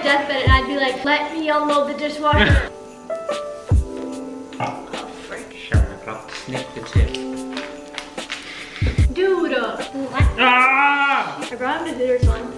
deathbed and I'd be like, let me unload the dishwasher. Oh, frick. Shut up. Snip the tip. Dude. Ah! I brought him to Hooters once.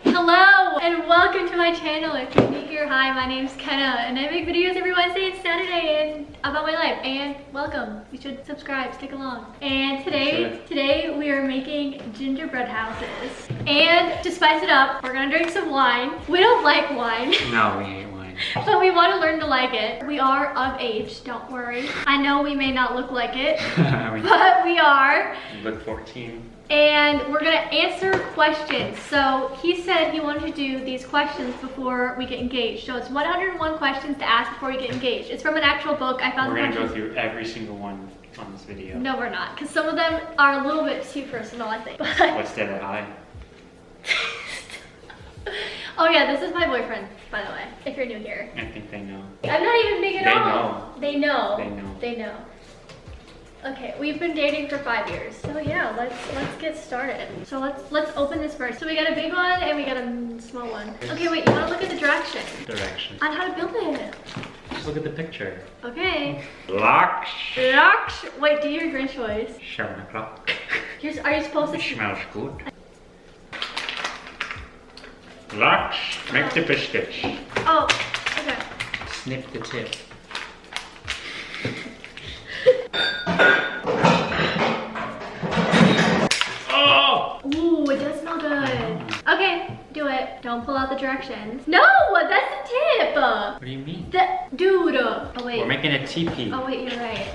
Hello and welcome to my channel. If you're new here, hi, my name's Kenna and I make videos every Wednesday and Saturday and about my life. And welcome. You should subscribe, stick along. And today we are making gingerbread houses. And to spice it up, we're gonna drink some wine. We don't like wine. No, we ain't wine. But we want to learn to like it. We are of age, don't worry. I know we may not look like it, but we are. You look 14. And we're gonna answer questions. So he said he wanted to do these questions before we get engaged. So it's 101 questions to ask before we get engaged. It's from an actual book. I found. We're gonna go through every single one on this video. No, we're not, because some of them are a little bit too personal, I think. But What's that eye? oh yeah, this is my boyfriend, by the way, if you're new here. I think they know. I'm not even big at all. They know. They know. They know. Okay, we've been dating for 5 years. So yeah, let's get started. So let's open this first. So we got a big one and we got a small one. Okay, wait, you wanna look at the directions? On how to build it. Just look at the picture. Okay. Locks. Wait, do your Grinch voice. 7 o'clock. Are you supposed to? It smells good. Locks. Make the biscuits. Oh, okay. Snip the tip. Oh! Ooh, it does smell good. Okay, do it. Don't pull out the directions. No, that's the tip. What do you mean? Dude. Oh wait. We're making a teepee. Oh wait, you're right.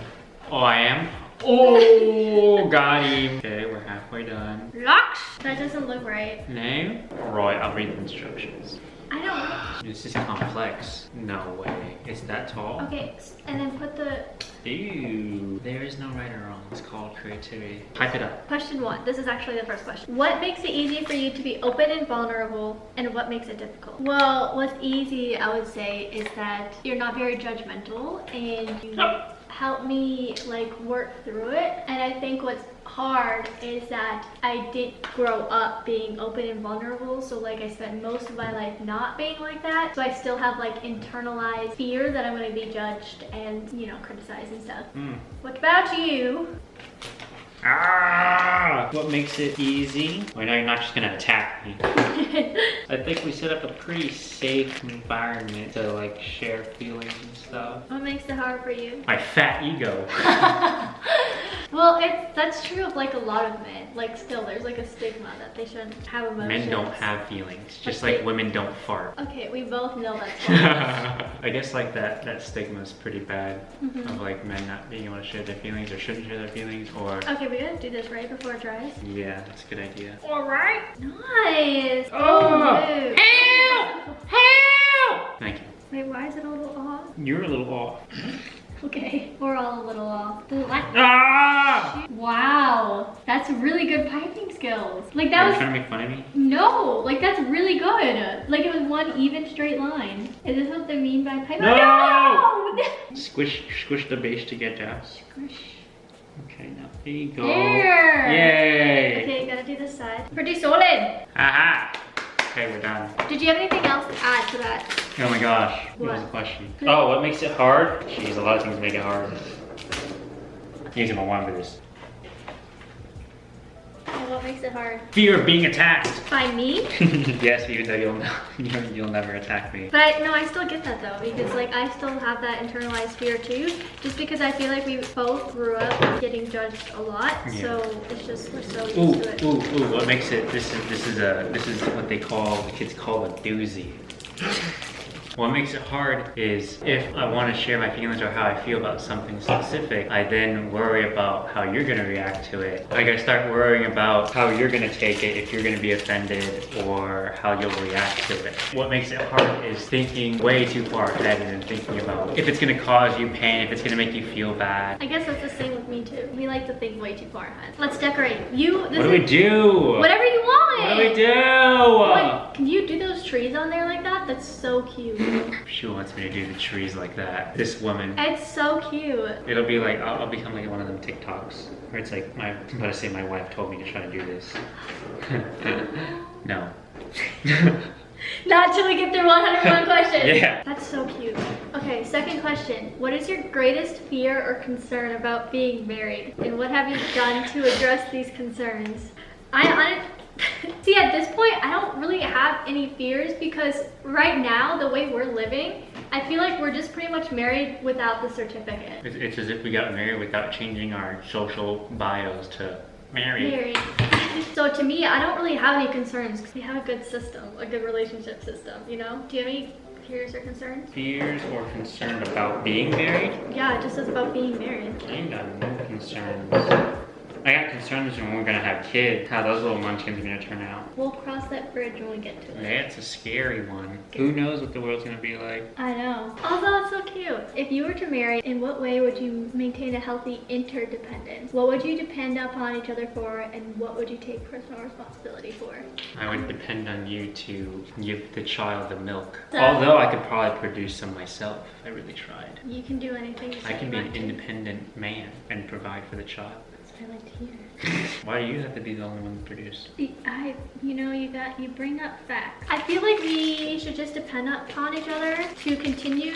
Oh, I am? Oh, got him. Okay, we're halfway done. Locks. That doesn't look right. No? Right, I'll read the instructions. I don't. This is complex. No way. It's that tall? Okay, and then put the... Ew. There is no right or wrong. It's called creativity. Type it up. Question 1. This is actually the first question. What makes it easy for you to be open and vulnerable, and what makes it difficult? Well, what's easy, I would say, is that you're not very judgmental, and you help me like work through it. And I think what's hard is that I didn't grow up being open and vulnerable, so like I spent most of my life not being like that, so I still have like internalized fear that I'm going to be judged and, you know, criticized and stuff. What about you? Ah! What makes it easy? I know you're not just gonna attack me. I think we set up a pretty safe environment to like share feelings and stuff. What makes it hard for you? My fat ego. Well, that's true of like a lot of men. Like still, there's like a stigma that they shouldn't have emotions. Men don't have feelings, just like women don't fart. Okay, we both know that's false. I guess like that stigma is pretty bad of like men not being able to share their feelings or shouldn't share their feelings or... Okay, we gotta do this right before it dries. Yeah, that's a good idea. Alright. Nice. Oh! No. Help! Help! Thank you. Wait, why is it a little off? You're a little off. Okay, we're all a little off. Ah! Wow, that's really good piping skills. Like that was... Are you trying to make fun of me? No, like that's really good. Like it was one even straight line. Is this what they mean by piping? No! No! Squish the base together. Squish. Okay, now there you go. There! Yay! Okay, gotta do this side. Pretty solid. Aha! Okay, we're done. Did you have anything else to add to that? Oh my gosh, what was the question? Oh, what makes it hard? Jeez, a lot of things make it hard. Using my wand for this. Oh, what makes it hard? Fear of being attacked. By me? Yes, even though you'll never attack me. But I still get that though, because like I still have that internalized fear too, just because I feel like we both grew up getting judged a lot, so it's just we're so used to it. Ooh, what makes it, this is what the kids call a doozy. What makes it hard is if I want to share my feelings or how I feel about something specific, I then worry about how you're going to react to it. Like I start worrying about how you're going to take it, if you're going to be offended, or how you'll react to it. What makes it hard is thinking way too far ahead and thinking about if it's going to cause you pain, if it's going to make you feel bad. I guess that's the same with me too. We like to think way too far ahead. Let's decorate. What do we do? Whatever you want. What do we do? Like, can you do those trees on there like that? That's That's so cute. She wants me to do the trees like that. This woman. It's so cute. It'll be like, I'll become like one of them TikToks. Where it's like, I'm about to say my wife told me to try to do this. No. Not till we get through 101 questions. Yeah. That's so cute. Okay, second question. What is your greatest fear or concern about being married? And what have you done to address these concerns? See, at this point, I don't really have any fears because right now, the way we're living, I feel like we're just pretty much married without the certificate. It's as if we got married without changing our social bios to married. So to me, I don't really have any concerns because we have a good system, a good relationship system, you know? Do you have any fears or concerns? Fears or concerned about being married? Yeah, it just says about being married. I ain't got no concerns. I got concerns when we're gonna have kids, how those little munchkins are gonna turn out. We'll cross that bridge when we get to it. That's a scary one. Who knows what the world's gonna be like? I know. Also, it's so cute. If you were to marry, in what way would you maintain a healthy interdependence? What would you depend upon each other for, and what would you take personal responsibility for? I would depend on you to give the child the milk. So- Although I could probably produce some myself if I really tried. You can do anything you I can be want an to. independent man and provide for the child. That's what I like to hear. Why do you have to be the only one to produce? You bring up facts. I feel like we should just depend upon each other to continue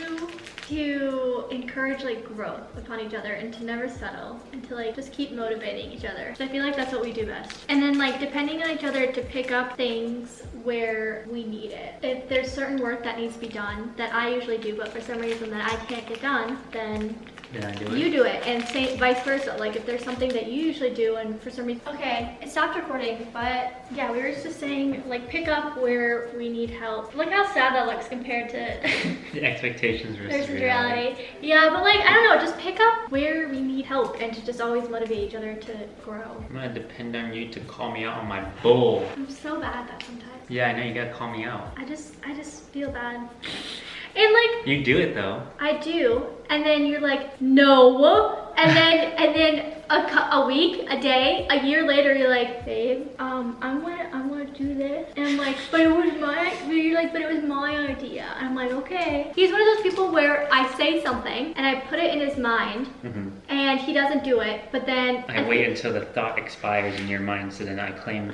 to encourage like growth upon each other and to never settle and to like just keep motivating each other. So I feel like that's what we do best. And then like depending on each other to pick up things where we need it. If there's certain work that needs to be done that I usually do, but for some reason that I can't get done, then I do it? you do it, and vice versa. Like if there's something that you usually do and for some reason, okay, it stopped recording, but yeah, we were just saying like pick up where we need help. Look how sad that looks compared to The expectations versus reality. Yeah, but like, I don't know, just pick up where we need help and to just always motivate each other to grow. I'm gonna depend on you to call me out on my bull. I'm so bad at that sometimes. Yeah, I know, you gotta call me out. I just feel bad. And like, You do it though. I do, and then you're like, no, and then a week, a day, a year later, you're like, babe, I'm gonna do this, and I'm like, but it was my idea. And I'm like, okay. He's one of those people where I say something and I put it in his mind, and he doesn't do it, but then I wait until the thought expires in your mind, so then I claim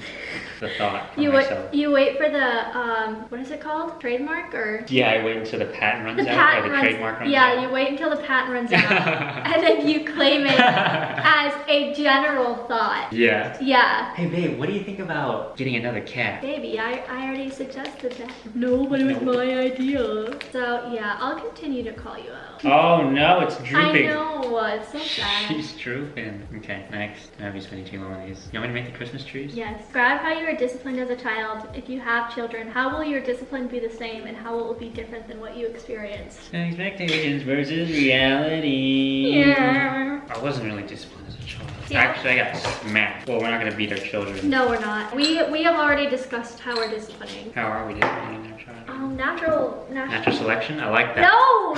the thought for myself. You wait for the what is it called? Trademark or? Yeah, I wait until the patent runs out, or the trademark runs out. Yeah, you wait until the patent runs out, and then you claim it as a general thought. Yeah. Yeah. Hey babe, what do you think about getting another cat? Baby, I already suggested that. No, but it was my idea. So yeah, I'll continue to call you out. Oh no, it's drooping. I know, it's so sad. She's drooping. Okay, next. I'll be spending too long on these. You want me to make the Christmas trees? Yes. Describe how you were disciplined as a child. If you have children, how will your discipline be the same and how will it be different than what you experienced? Expectations versus reality. Yeah. I wasn't really disciplined as a child. Yeah. Actually, I got smacked. Well, we're not gonna beat our children. No, we're not. We have already discussed how we're disciplining. How are we disciplining our child? Natural selection? I like that. No,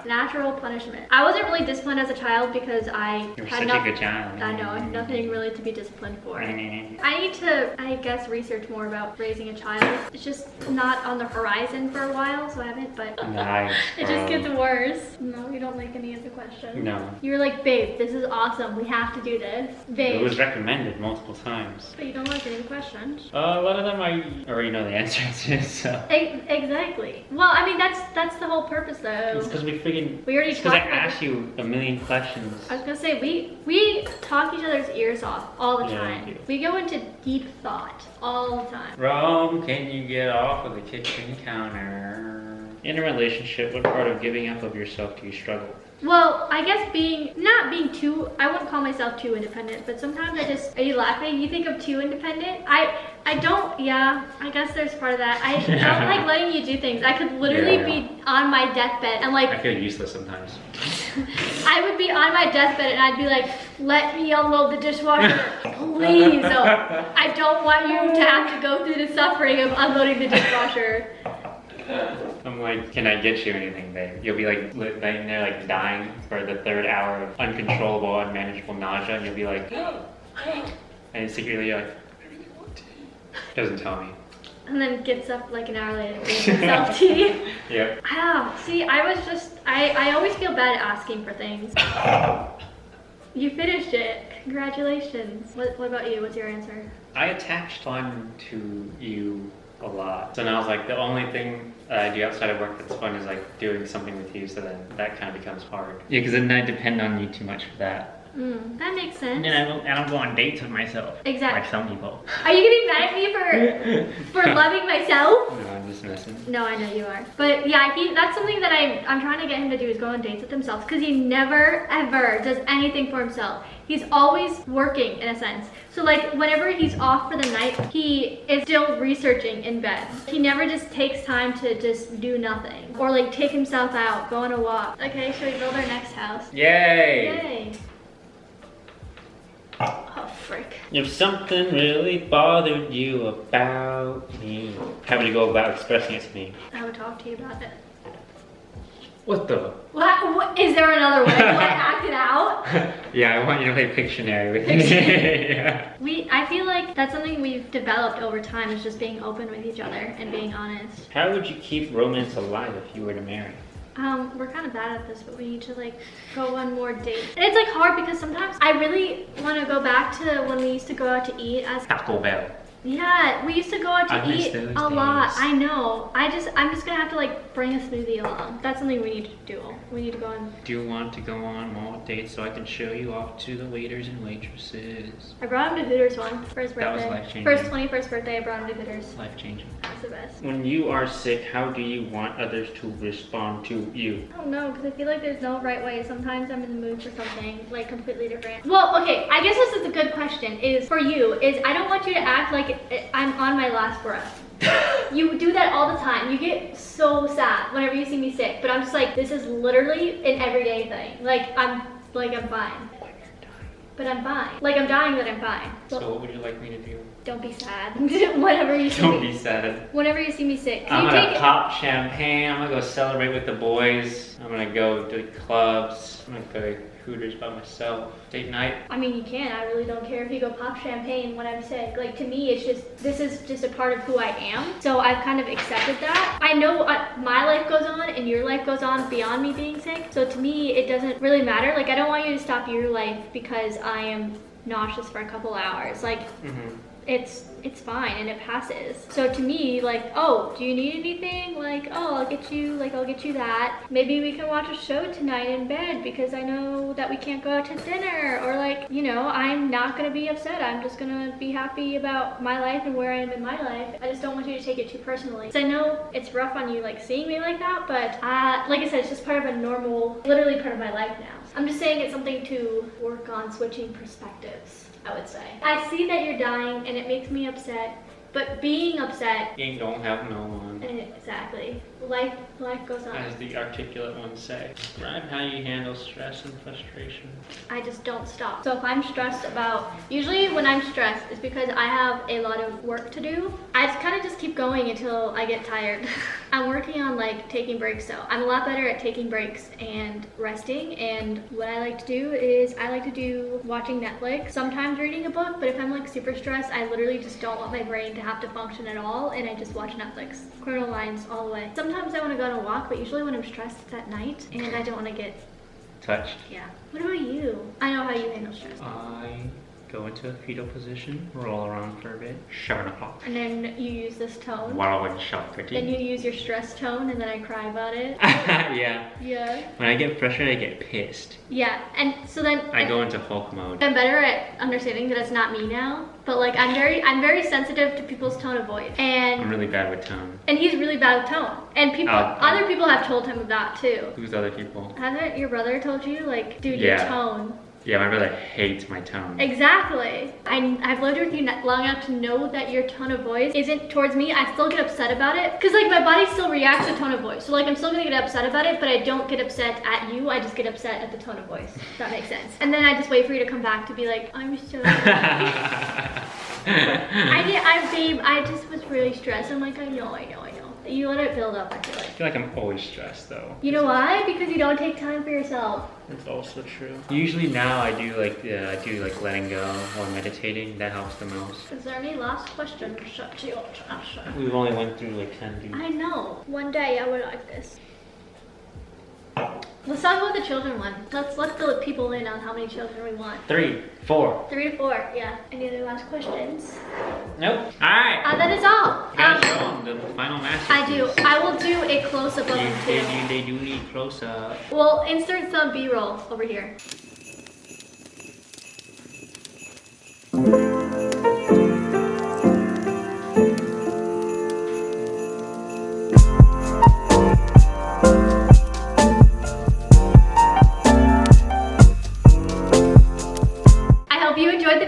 natural punishment. I wasn't really disciplined as a child because I You're had such a good child. I know, I had nothing really to be disciplined for. Mm-hmm. I need to, I guess, research more about raising a child. It's just not on the horizon for a while, so I haven't, but Nice, it just gets worse. No, you don't like any of the questions. No. You were like, babe, this is awesome. We have to do this. Babe. It was recommended multiple times. But you don't like any of the questions. A lot of them I already know the answers to, so. Exactly. Well, I mean, that's the whole purpose, though. It's because we already because I talked about asked you a million questions. I was gonna say, we talk each other's ears off all the Yeah, time. we do. We go into deep thought all the time. Rome, can you get off of the kitchen counter? In a relationship, what part of giving up of yourself do you struggle with? Well, I guess not being too, I wouldn't call myself too independent, but sometimes are you laughing? You think I'm too independent? I don't, yeah, I guess there's part of that. I don't like letting you do things. I could literally be on my deathbed and like, I feel useless sometimes. I would be on my deathbed and I'd be like, let me unload the dishwasher, please. I don't want you to have to go through the suffering of unloading the dishwasher. I'm like, can I get you anything, babe? You'll be like laying there like dying for the third hour of uncontrollable, unmanageable nausea, and you'll be like, and secretly you're like, I really want tea. Doesn't tell me. And then gets up like an hour later and makes himself tea. Yep. See, I always feel bad asking for things. You finished it. Congratulations. What about you? What's your answer? I attached fun to you a lot. So now it's like the only thing I do outside of work that's fun is like doing something with you, so then that kind of becomes hard. Yeah, because then I depend on you too much for that. That makes sense. And I don't go on dates with myself. Exactly. Like some people. Are you getting mad at me for loving myself? No, I'm just messing. No, I know you are. But yeah, that's something that I'm trying to get him to do is go on dates with himself, because he never ever does anything for himself. He's always working in a sense. So like whenever he's off for the night, he is still researching in bed. He never just takes time to just do nothing or like take himself out, go on a walk. Okay, should we build our next house? Yay! Yay. Oh, frick. If something really bothered you about me, how would you go about expressing it to me? I would talk to you about it. What the? What? Is there another way? Do I act it out? Yeah, I want you to play Pictionary with me. Yeah. I feel like that's something we've developed over time, is just being open with each other and being honest. How would you keep romance alive if you were to marry? We're kind of bad at this, but we need to like go on more dates. And it's like hard because sometimes I really want to go back to when we used to go out to eat as Taco Bell. Yeah, we used to go out to eat a lot. Days. I know. I'm just gonna have to like bring a smoothie along. That's something we need to do. We need to go on. Do you want to go on more dates so I can show you off to the waiters and waitresses? I brought him to Hooters once for his birthday. That was life-changing. For his 21st birthday, I brought him to Hooters. Life-changing. That's the best. When you are sick, how do you want others to respond to you? I don't know, because I feel like there's no right way. Sometimes I'm in the mood for something like completely different. Well, okay, I guess this is a good question. Is for you, is I don't want you to act like I'm on my last breath. You do that all the time. You get so sad whenever you see me sick, but I'm just like, this is literally an everyday thing. I'm fine. But I'm fine. Like I'm dying, but I'm fine. So what would you like me to do? Don't be sad. Whenever you see Don't be sad. Whenever you see me sick. I'm gonna pop champagne. I'm gonna go celebrate with the boys. I'm gonna go to clubs. I'm gonna go to Hooters by myself. Date night. I mean, you can. I really don't care if you go pop champagne when I'm sick. Like, to me, it's just, this is just a part of who I am. So I've kind of accepted that. I know my life goes on and your life goes on beyond me being sick. So to me, it doesn't really matter. Like, I don't want you to stop your life because I am nauseous for a couple hours. Like, it's fine and it passes. So to me, like, oh, do you need anything? Like, oh, I'll get you that. Maybe we can watch a show tonight in bed because I know that we can't go out to dinner. Or like, you know, I'm not gonna be upset. I'm just gonna be happy about my life and where I am in my life. I just don't want you to take it too personally. So I know it's rough on you like seeing me like that, but like I said, it's just part of a normal, literally part of my life now. I'm just saying it's something to work on, switching perspectives, I would say. I see that you're dying and it makes me upset, but being upset... You don't have no one. Exactly. Life goes on. As the articulate ones say. Describe how you handle stress and frustration. I just don't stop. So if I'm stressed about... Usually when I'm stressed, it's because I have a lot of work to do. I just kind of just keep going until I get tired. I'm working on like taking breaks, so I'm a lot better at taking breaks and resting. And what I like to do is I like to do watching Netflix, sometimes reading a book, but if I'm like super stressed, I literally just don't want my brain to have to function at all, and I just watch Netflix. Criminal Minds all the way. Sometimes I want to go on a walk, but usually when I'm stressed, it's at night, and I don't want to get touched. Yeah. What about you? I know how you handle stress. I go into a fetal position, roll around for a bit, shut up. And then you use this tone. Wow, and shock pretty. Then you use your stress tone, and then I cry about it. Yeah. Yeah. When I get frustrated, I get pissed. Yeah, and so then I go into Hulk mode. I'm better at understanding that it's not me now, but like I'm very sensitive to people's tone of voice, and I'm really bad with tone. And he's really bad with tone. And people, other people have told him of that too. Who's other people? Hasn't your brother told you, like, dude, your tone? Yeah, my brother hates my tone. Exactly. I've lived with you long enough to know that your tone of voice isn't towards me. I still get upset about it. Because like my body still reacts to tone of voice. So like I'm still gonna get upset about it, but I don't get upset at you. I just get upset at the tone of voice. If that makes sense. And then I just wait for you to come back to be like, I'm so babe, I just was really stressed. I'm like, I know. You let it build up, I feel like. I feel like I'm always stressed though. You know why? Because you don't take time for yourself. That's also true. Usually now I do like letting go while meditating. That helps the most. Is there any last questions? We've only went through like 10 views. I know. One day I would like this. Let's talk about the children one. Let's fill people in on how many children we want. 3, 4. 3 to 4, yeah. Any other last questions? Nope. Alright. That is all. You gotta show them the final masterpiece. I do. I will do a close-up of them too. They do need close-up. We'll insert some B-roll over here.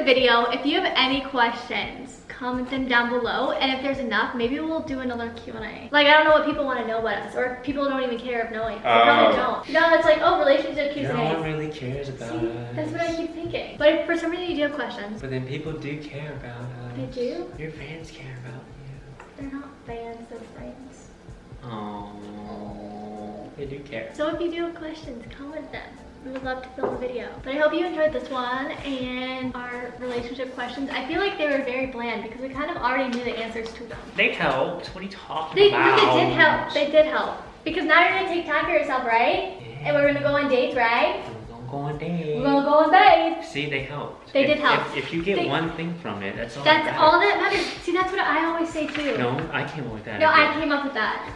Video. If you have any questions, comment them down below, and if there's enough, maybe we'll do another Q&A. Like, I don't know what people want to know about us, or if people don't even care of knowing. They probably don't. No, it's like, oh, relationship Q&A. No one really cares about us. That's what I keep thinking. But if for some reason you do have questions. But then people do care about us. They do? Your fans care about you. They're not fans, they're friends. Oh, they do care. So if you do have questions, comment them. We would love to film a video. But I hope you enjoyed this one and our relationship questions. I feel like they were very bland because we kind of already knew the answers to them. They helped. What are you talking about? They did help. They did help. Because now you're going to take time for yourself, right? Yeah. And we're going to go on dates, right? We're going to go on dates. We're going to go on dates. See, they helped. They did help. If you get one thing from it, that's all that matters. That's all that matters. See, that's what I always say too. No, I came up with that. No, I came up with that.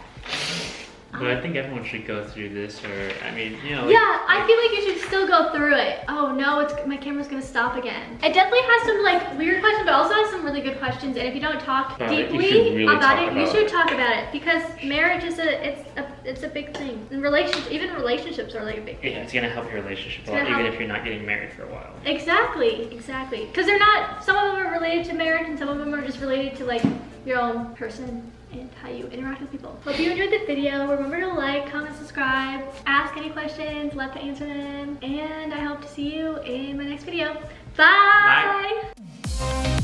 But I think everyone should go through this, or I mean, you know. Yeah, I feel like you should still go through it. Oh no, my camera's gonna stop again. It definitely has some like weird questions, but also has some really good questions. And if you don't talk deeply about it, you should talk about it because marriage is it's a big thing. And even relationships are like a big thing. Yeah, it's gonna help your relationship a lot, even if you're not getting married for a while. Exactly. Because they're not. Some of them are related to marriage, and some of them are just related to like your own person and how you interact with people. Hope you enjoyed the video. Remember to like, comment, subscribe, ask any questions, love to answer them, and I hope to see you in my next video. Bye! Bye.